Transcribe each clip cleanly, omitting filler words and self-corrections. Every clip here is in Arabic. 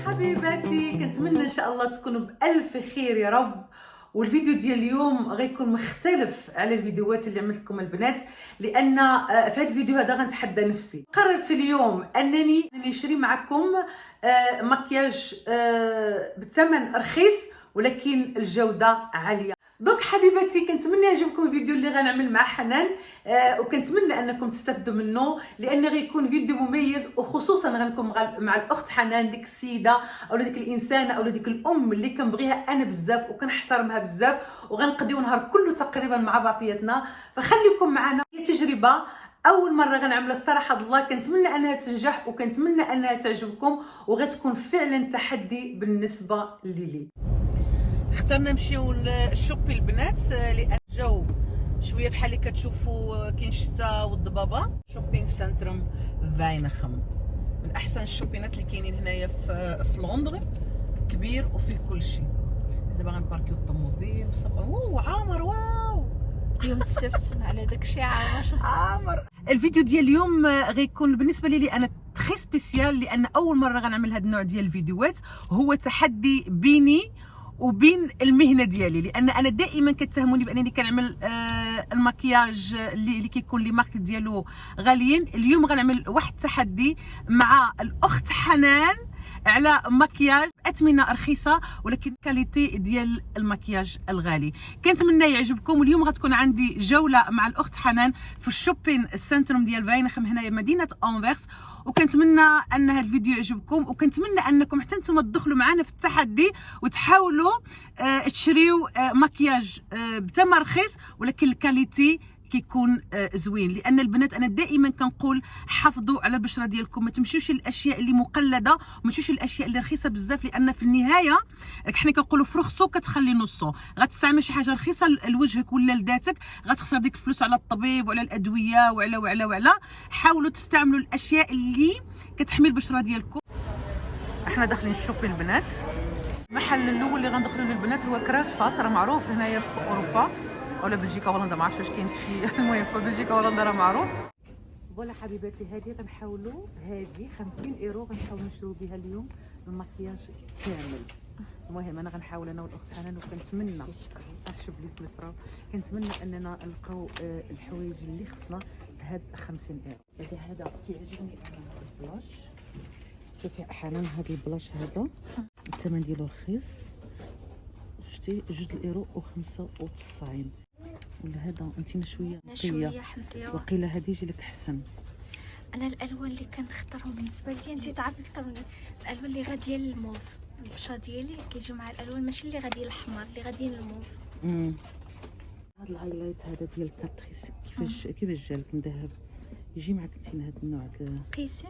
حبيباتي، كنتمنى ان شاء الله تكونوا بالف خير يا رب. والفيديو ديال اليوم غيكون مختلف على الفيديوهات اللي عملت لكم البنات، لان في هذا الفيديو هذا غنتحدى نفسي. قررت اليوم انني نشري معكم مكياج بثمن رخيص ولكن الجوده عاليه. دونك حبيباتي، كنتمنى يعجبكم الفيديو اللي غنعمل مع حنان، وكنتمنى انكم تستافدوا منه، لان غيكون فيديو مميز، وخصوصا غنكون مع الاخت حنان، ديك السيده او ديك الانسانه او ديك الام اللي كنبغيها انا بزاف وكنحترمها بزاف، وغنقضيو نهار كله تقريبا مع بعضياتنا. فخليكم معنا، هي تجربه اول مره غنعملها الصراحه الله. كنتمنى انها تنجح وكنتمنى انها تعجبكم، وغتكون فعلا تحدي بالنسبه لي. اخترنا نمشيو للشوبي البنات، لان الجو شويه بحال اللي كتشوفوا كاين الشتاء والضبابه. شوبين سنترم فاينخم من احسن الشوبينات اللي كاينين هنايا في لندن، كبير وفيه كل شيء. دابا غنباركيو الطوموبيل بصافي. عامر، واو يوم السبت على داكشي عامر. الفيديو ديال اليوم غيكون بالنسبه لي انا تري سبيسيال، لان اول مره غنعمل هذا النوع ديال الفيديوهات. هو تحدي بيني وبين المهنه ديالي، لان انا دائما كتهموني بانني كنعمل المكياج اللي كيكون لي مارك ديالو غاليين. اليوم غنعمل واحد التحدي مع الاخت حنان على مكياج اثمنه رخيصه ولكن كاليتي ديال المكياج الغالي. كنتمنى يعجبكم. اليوم غتكون عندي جوله مع الاخت حنان في الشوبين سنتروم ديال فاينخم هنايا مدينه انفيرس، وكنتمنى ان هذا الفيديو يعجبكم، وكنتمنى انكم حتى نتوما تدخلوا معنا في التحدي وتحاولوا تشريو مكياج بثمن رخيص ولكن الكاليتي كيكون زوين. لان البنات انا دائما كنقول حافظوا على البشره ديالكم، ما تمشيوش للاشياء اللي مقلده وما تمشيوش للاشياء اللي رخيصه بزاف، لان في النهايه حنا كنقولوا فرخصو كتخلي نصو. غتستعمل شي حاجه رخيصه لوجهك ولا لذاتك غتخسر ديك الفلوس على الطبيب وعلى الادويه وعلى. حاولوا تستعملوا الاشياء اللي كتحمي البشره ديالكم. احنا داخلين نشوفي البنات. المحل الاول اللي غندخلوا للبنات هو كراتفات، راه معروف هنايا في اوروبا ولا بلجيكا هولندا، ما عرفتش واش كاين شي المهم في بلجيكا هولندا راه معروف. فوالا حبيباتي، هذه غنحاولوا، هذه 50 ايرو غنحاولوا نشريو بها اليوم المكياج كامل. المهم انا غنحاول انا والاخت حنان، وكنتمنى شوف لي سميفرا، كنتمنى اننا نلقاو الحوايج اللي خصنا بهاد 50 ايرو. هذا كيعجبني انا البلاش. شوفي حنان، هذا البلاش هذا الثمن ديالو رخيص، شتي 2 ايرو و95. ولا هذا انت شويه حمضيه، وقيله هذه يجي لك احسن. انا الالوان اللي كنختارهم بالنسبه لي، انت تعرفي اكثر مني، الالوان اللي غاديه للموف. البشره ديالي كيجيو مع الالوان ماشي اللي غادي للاحمر، اللي غاديين للموف. هذا الهايلايت هذا ديال كاتريس كيفاش جالك مذهب؟ يجي معك انت هذا النوع قيسي،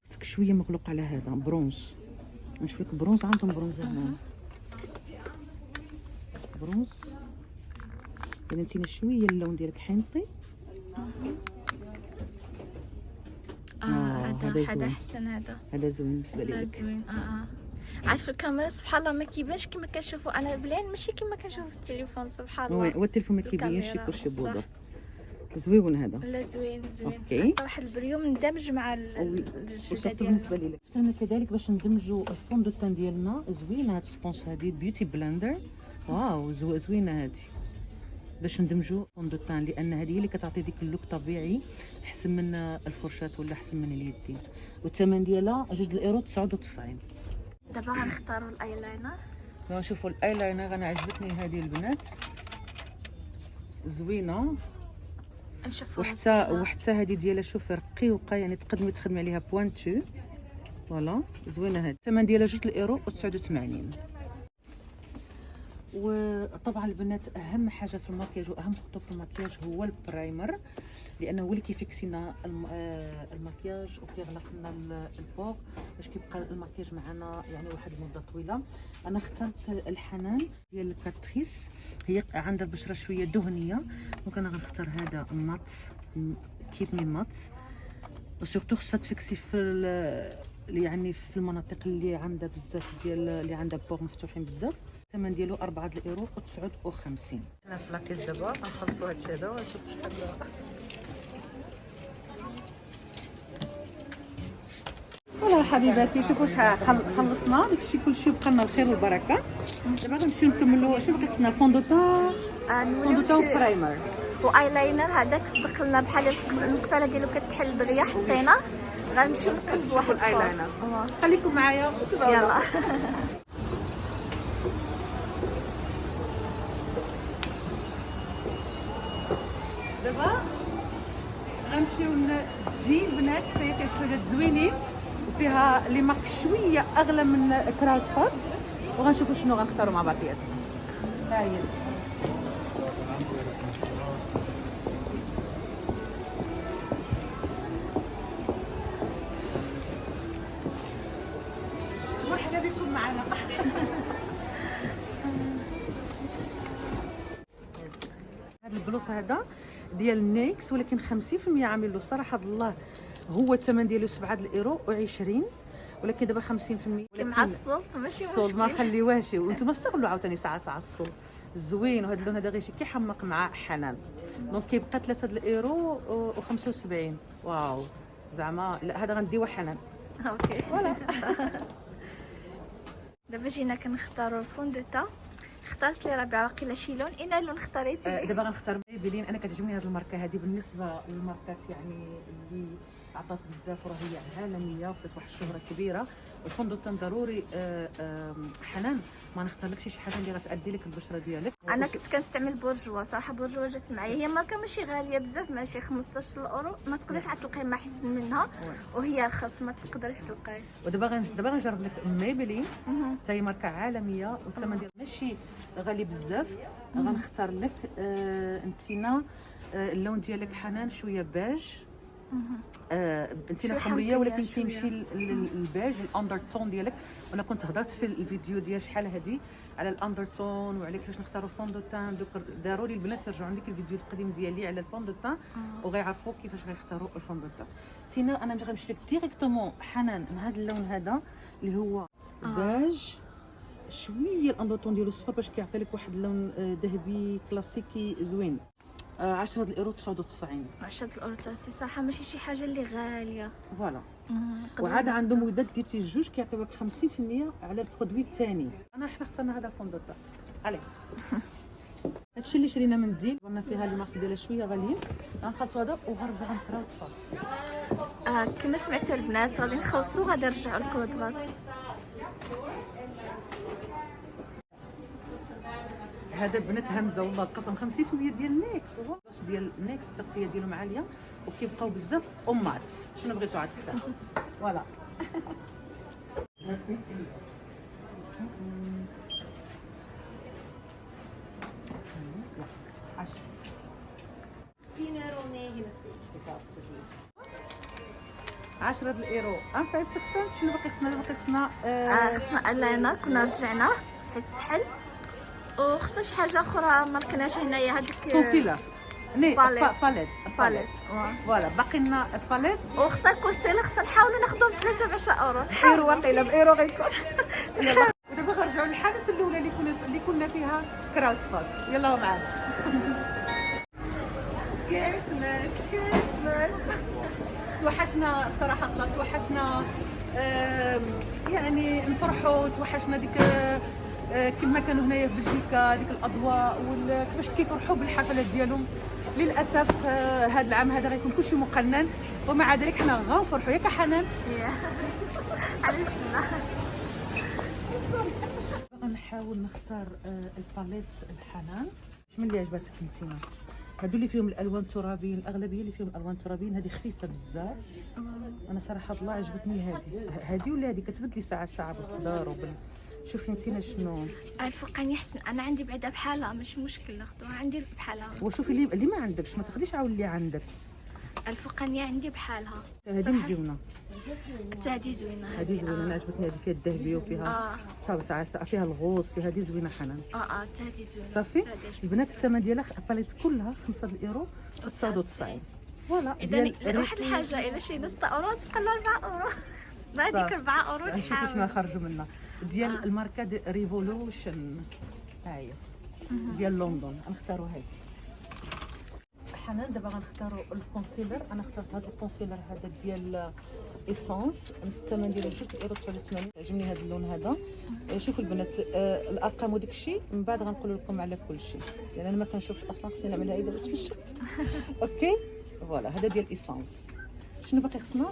خصك شويه مغلوق على هذا برونز. نشوف لك برونز، عندهم برونز هنا برونز. اذا انت شويه اللون ديالك حنطي. هذا احسن. هذا زوين بالنسبه لي. زوين. عارف الكاميرا سبحان الله ما كيبانش كما كنشوفوا انا بالعين، ماشي كما كنشوف في التليفون. سبحان الله، هو التليفون ما كيبينش كلشي بوضوح. زوين هذا. لا زوين. اوكي. واحد البريو مندمج مع الجلده ديالنا. بالنسبه لي انا كذلك باش ندمجوا الفون دو تان ديالنا. زوينه هاد السبونس هادي بيوتي بلندر. واو زوينه هادي باش ندمجوا فون دو تان، لان هذه هي اللي كتعطي ديك اللوك طبيعي احسن من الفرشات ولا احسن من اليدين. والثمن ديالها 2 ايرو 99. دابا غنختاروا الايلاينر. نشوفوا الايلاينر. انا عجبتني هذه البنات، زوينه. نشوفوا وحتى هذه ديالها شوفي رقيقه، يعني تقدمي تخدمي عليها بوانتو. فوالا زوينه هذه. الثمن ديالها 2 ايرو 89. وطبعا البنات اهم حاجه في المكياج واهم خطوه في المكياج هو البرايمر، لانه هو اللي كيفيكسينا المكياج وكيغلق لنا البوغ باش كيبقى المكياج معنا يعني واحد المده طويله. انا اخترت الحنان ديال الكاتريس، هي عندها البشره شويه دهنيه، دونك انا غنختار هذا مات كيتني مات. وسورتو خصها تفيكسي في يعني في المناطق اللي عندها بزاف ديال اللي عندها بوغ مفتوحين بزاف. الثمن ديالو 4 ايرو و59. حنا في لاكيس دابا غنخلصوا هادشي هذا ونشوف شحال. فوالا حبيباتي، شوفوا خلصنا داكشي كلشي، بقى لنا الخير والبركه. دابا غنمشيو نكملوا. شنو بقيت لنا؟ فوندوطون وبرايمر وايلاينر. هذاك صدق لنا بحال القفاله ديالو كتحل دغيا، حطينا غنمشيو نقلب واحد الايلاينر. خليكم معايا يلا. دابا غنمشيو ندي البنات حتى هي فيها شي حاجات زوينين وفيها لي مارك شويه اغلى من كراود فات، وغنشوفوا شنو غنختاروا مع بعضياتنا. ها هي مرحبا بكم معنا. هذا البلوص هذا ديال نيكس، ولكن 50% عامل له الصراحه بالله. هو الثمن ديالو 7 الايرو و20، ولكن دابا 50%. مع الصوت ماشي الصوت ما مشكل. خليوهاش، وانتم استغلوا عاوتاني ساعه الصوت زوين. وهذا اللون هذا غير شي كيحمق مع حنان، دونك كيبقى 3 الايرو و75. واو زعما لا، هذا غنديوه حنان. اوكي فوالا. دابا جينا كنختاروا الفوندوتا. اخترت لي ربيعه واقيلا شي لون. اين لون اختاريتي؟ دابا غنختار ميبلين. انا كتعجبني هذه الماركه هذه بالنسبه للماركات يعني اللي عطات بزاف وراه هي عالميه وفات واحد الشهره كبيره. الفوندوتان ضروري. حنان ما نختارلكش شي حاجه اللي غتادي لك البشره ديالك. انا كنت كنستعمل بورجوا صراحه. بورجوا جات معايا، هي ماركه ماشي غاليه بزاف، ماشي 15 اورو، ما تقدرش عاد تلقاي ما احسن منها، وهي رخص ما تقدريش تلقاي. ودابا غنجرب لك ميبلين حتى هي ماركه عالميه والثمن ديالها ماشي غالي بزاف. غنختار لك انتينا اللون ديالك حنان شويه باج. انتينا حمريه ولكن كيمشي للباج الاندرتون ديالك. وانا كنت هضرت في الفيديو ديال شحال هذه على الاندرتون وعلى كيفاش نختاروا فوندوتان. دوك ضروري البنات يرجعوا عندك الفيديو القديم ديالي على الفوندوتان وغيعرفوا كيفاش غيختاروا الفوندوتان. تينا انا غنمشي لك ديريكتومون حنان من هذا اللون هذا اللي هو باج شويه الاندرتون ديالو صفر، باش كيعطي لك واحد اللون ذهبي كلاسيكي زوين. 10 الايرو 99. 10 الاورو صراحه ماشي شي حاجه اللي غاليه. فوالا. وعاد عندهم ودات ديتي الجوج كيعطيوك 50% على البرودوي الثاني. حنا اخترنا هذا الفوندوتا. عليه هادشي اللي شرينا من الديل، قلنا فيها لي مارك ديالها شويه غاليين. غنخلصوا هذا وغنرجعوا نقراو طفا. كما سمعتوا البنات غادي نخلصوا غادي نرجعوا الكودغات. هذا بنات همزه والله القسم 50% ديال نيكس. هو ديال نيكس التغطيه ديالهم عاليه وكيبقاو بزاف امات. شنو بغيتوا عاد حتى فوالا. عشرة الايرو. طيب تغسل. شنو باقي خصنا؟ باقي خصنا خصنا الاينر كنا رجعناه حيت تحل، وخصنا شي حاجه اخرى ما لقيناش هنايا. هذيك كونسيلر. باليت. فوالا باقي لنا الباليت. وخصنا كونسيلر خصنا نحاولوا ناخذوه ب 13 اورو. ايرو واقيلا بايرو غيكون. يلا ودابا غنرجعوا للحاله الاولى اللي كنا فيها كراود فاك. يلا معانا. كريسماس توحشنا الصراحه الله، توحشنا يعني نفرحوا، توحشنا ديك كما كانوا هنايا في بلجيكا ديك الاضواء وكيفاش كيفرحوا بالحفلات ديالهم. للاسف هذا العام هذا غيكون كلشي مقنن، ومع ذلك حنا غنفرحوا ياك حنان. علاش لا. غنحاول نختار الباليت الحنان. شنو اللي عجبتك انتينا؟ هادو اللي فيهم الالوان الترابيين، الاغلبيه اللي فيهم الالوان الترابيين. هذه خفيفه بزاف. انا صراحه الله عجبتني هذه ولا هذه كتبدلي ساعه بالخضار شوفي انتينا شنو. الفوقاني احسن. انا عندي بعدا بحالها ماشي مشكل ناخذوها، عندي بحالها. وشوفي اللي ما عندكش ما تاخديش عاود اللي عندك. الفوقانيه عندي بحالها. هذه مزيونه. حتى هذه زوينه. هذه زوينه. انا عجبتني هذه فيها الذهبي وفيها ساعه فيها الغوص، فيها هذه زوينه حنان. حتى هذه زوينه صافي. البنات الثمن ديالها الباليت كلها 5 الايرو 99. فوالا. اذا واحد الحاجه الا شرينا 6 اورو تبقى لنا 4 اورو. هذيك 4 اورو نحاول شنو نخرجوا منها ديال الماركه دي ريفولوشن. ها هي ديال لندن. نختاروا هذه حنان دابا غنختاروا الكونسيلر. انا اخترت هذا الكونسيلر هذا ديال ايسونس، الثمن ديالو 2.89€. عجبني هذا اللون هذا. شوفوا البنات الارقام وداك الشيء من بعد غنقول لكم على كل شيء، لان انا ما كنشوفش اصلا، خصني نعملها هيدا باش نشوف. اوكي فوالا هذا ديال ايسونس. شنو باقي خصنا؟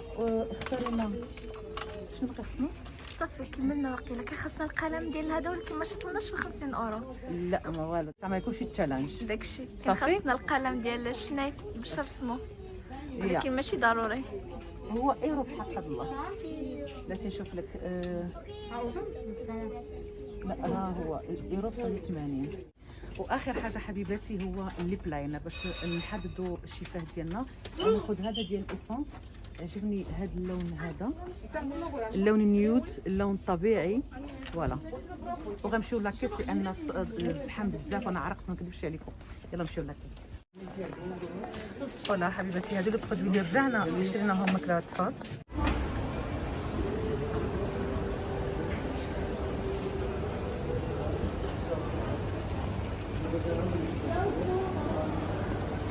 اختاري لنا شنو باقي خصنا. صافي كملنا واقيلا. كان خاصنا القلم ديال هذا ولكن ما شطلناش ب 50€. لا ما والو، ما يكونش تشالنج داكشي كان خاصنا القلم ديال الشنايف باش نرسمو، ولكن ماشي ضروري. هو ايرو بحق الله. لا تنشوف لك لا هو الايرو 89. واخر حاجه حبيباتي هو الليب لاينر باش نحددوا الشفاه ديالنا. ناخذ هذا ديال ايسونس. عجبني هذا اللون هذا، اللون النيود، اللون الطبيعي فوالا. وغنمشيو لاكيس لان الزحام بزاف وانا عرقت ما نكذبش عليكم. يلا نمشيو لاكيس. فوالا حبيباتي هادو لي برودوي اللي رجعنا شريناهم من كلاد فات.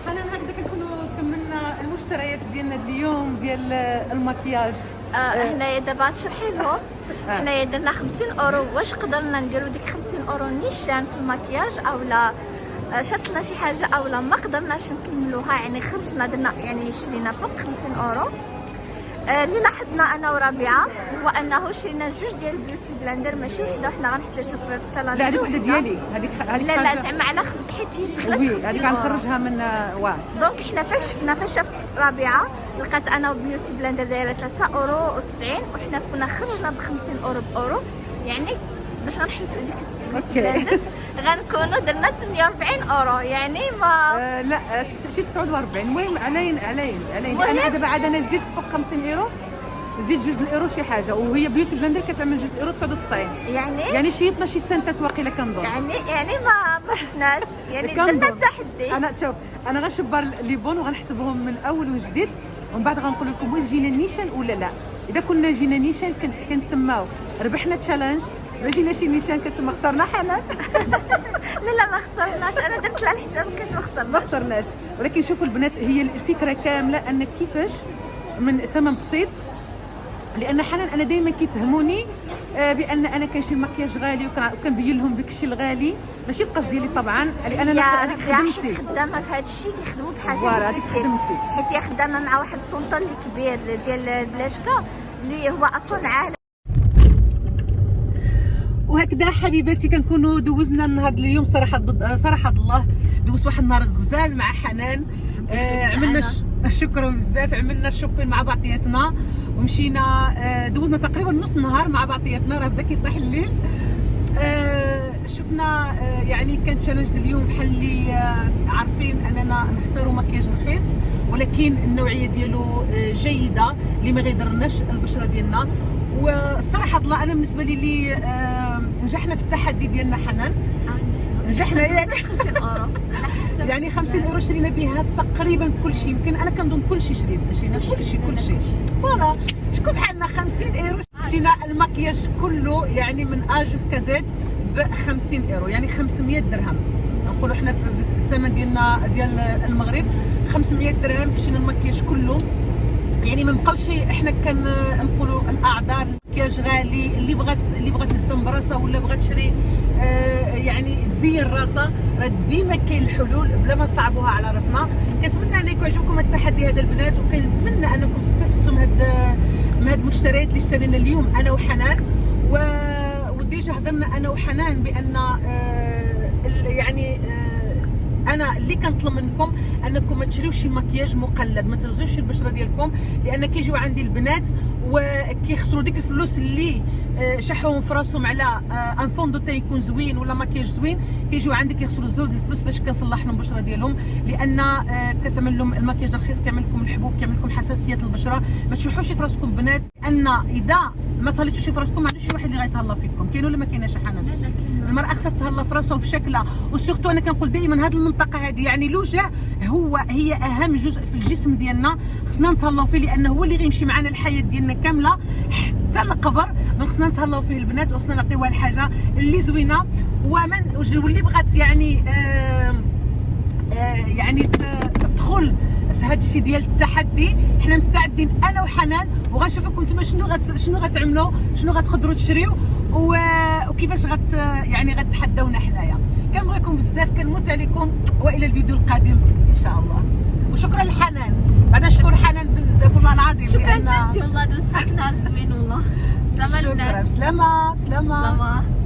حنان هكذا كنكونوا كملنا المشتريات ديالنا اليوم ديال المكياج. هنايا دابا تشرحي لهم. هنايا درنا 50€. واش قدرنا نديرو ديك 50€ نيشان في المكياج او لا شطنا شي حاجه او لا ما قدرناش نكملوها، يعني خرجنا درنا يعني شرينا فوق 50€. اللي لاحظنا انا وربيعه هو انه شرينا جوج ديال البيوتي بلاندر، ماشي وحده. حنا غنحتاجو في التشالنج. لا هذيك وحده ديالي، هذيك لا زعما على حيت هي دخلت 50€. هذيك غنخرجها من واه. دونك حنا فاش شفت ربيعه لقات انا وبيوتي بلاندر دايره 3€90، وحنا كنا خرجنا ب 50€ بأورو، يعني باش غنحيدو ديك البيوتي بلاندر غنكونوا درنا 48€، يعني ما لا شي 49. المهم علين انا دابا عاد انا زدت فوق 50€، زيد 2€ شي حاجه، وهي بيوتي بلاندر كتعمل 2€99. يعني شي 12 سنتات واقيلا كنظن. يعني ما زدناش، يعني درنا التحدي. انا شوف انا غنشبر لي بون وغنحسبهم من اول وجديد، ومن بعد غنقول لكم واش جينا نيشان ولا لا. اذا كنا جينا نيشان كنسماو ربحنا تشالنج، ما جينا شي نيشان كتسمى خسرنا. حنان لا ما خسرناش، انا درت لها الحساب كنت ما خسرناش. ولكن شوفوا البنات هي الفكره كامله ان كيفاش من ثمن بسيط. لان حنان انا دائما كيتهموني بان انا كنشري مكياج غالي وكنبين لهم داك الشيء الغالي. ماشي القصد ديالي طبعا، لان انا هذيك خدمتي خدامه في هذا الشيء كيخدموا بحاجه. فوالا هذيك خدمتي، حيت هي خدامه مع واحد السونطر اللي كبير ديال البلاشكه اللي هو اصلا عالم. وهكذا حبيباتي كنكونوا دوزنا النهار اليوم صراحه الله دوز واحد النهار غزال مع حنان. عملنا شكرا بزاف، عملنا الشوبين مع بعضياتنا ومشينا دوزنا تقريبا نص النهار مع بعضياتنا، راه بدا كيطيح الليل. شفنا يعني كان تشالنج اليوم بحال اللي عارفين اننا نختاروا مكياج رخيص ولكن النوعيه ديالو جيده اللي ما غيضرناش البشره ديالنا. والصراحه الله انا بالنسبه لي نجحنا في التحدي ديالنا. حنان نجحنا يعني 50€. يعني 50€ شرينا بها تقريبا كل شيء. يمكن انا كنظن كل شيء شرينا كل شيء فوالا. شكون بحالنا 50€ شرينا المكياج كله، يعني من ا جوسكا زد ب 50€، يعني 500 درهم. نقولوا حنا بالثمن ديالنا ديال المغرب 500 درهم شرينا المكياج كله. يعني ما بقاوش احنا كنقولوا الاعذار المكياج غالي، اللي بغات تهتم براسها ولا بغات تشري يعني تزين راسها، راه ديما كاين الحلول بلا ما نصعبوها على راسنا. كنتمنى انكم يعجبكم التحدي هذا البنات، وكنتمنى انكم تستفدتوا من هاد المشتريات اللي اشترينا اليوم انا وحنان. وديجا هضرنا انا وحنان بان يعني انا اللي كنطلب منكم انكم ما تشريوش شي مكياج مقلد، ما تغزوش البشره ديالكم، لان كيجيو عندي البنات وكيخسروا ديك الفلوس اللي شحوهم في راسهم على ان فون دو تاي يكون زوين ولا مكياج زوين، كيجيو عندي كيخسروا زود الفلوس باش كنصلح لهم البشره ديالهم، لان كتعمل لهم المكياج الرخيص كيعمل لكم الحبوب، كيعمل لكم حساسيات البشره. ما تشوحوش في راسكم بنات، ان اذا ما تهليتوش في راسكم ما عندوش شي واحد اللي غيتهلا فيكم. كاين ولا ما كايناش حنان؟ المراه خاصها تهلا في راسها وفي شكلها، وسورتو انا كنقول دائما هذه المنطقه هذه يعني الوجه هي اهم جزء في الجسم ديالنا، خصنا نتهلاو فيه لانه هو اللي غيمشي معنا الحياه ديالنا كامله حتى القبر. دونك خصنا نتهلاو فيه البنات وخصنا نعطيوها الحاجه اللي زوينه. واللي بغات يعني يعني تدخل في هذا الشيء ديال التحدي. حنا مستعدين انا وحنان، وغنشوفكم نتوما شنو غتعملوا، شنو غتقدروا تشريو، وكيفاش يعني غتحداونا حنايا. كنبغيكم بزاف، كنموت عليكم، والى الفيديو القادم ان شاء الله. وشكرا لحنان، بعدا نشكر حنان بزاف والله العظيم. شكرا انت والله، دوز معك نهار زوين والله. سلامة للناس. سلامة.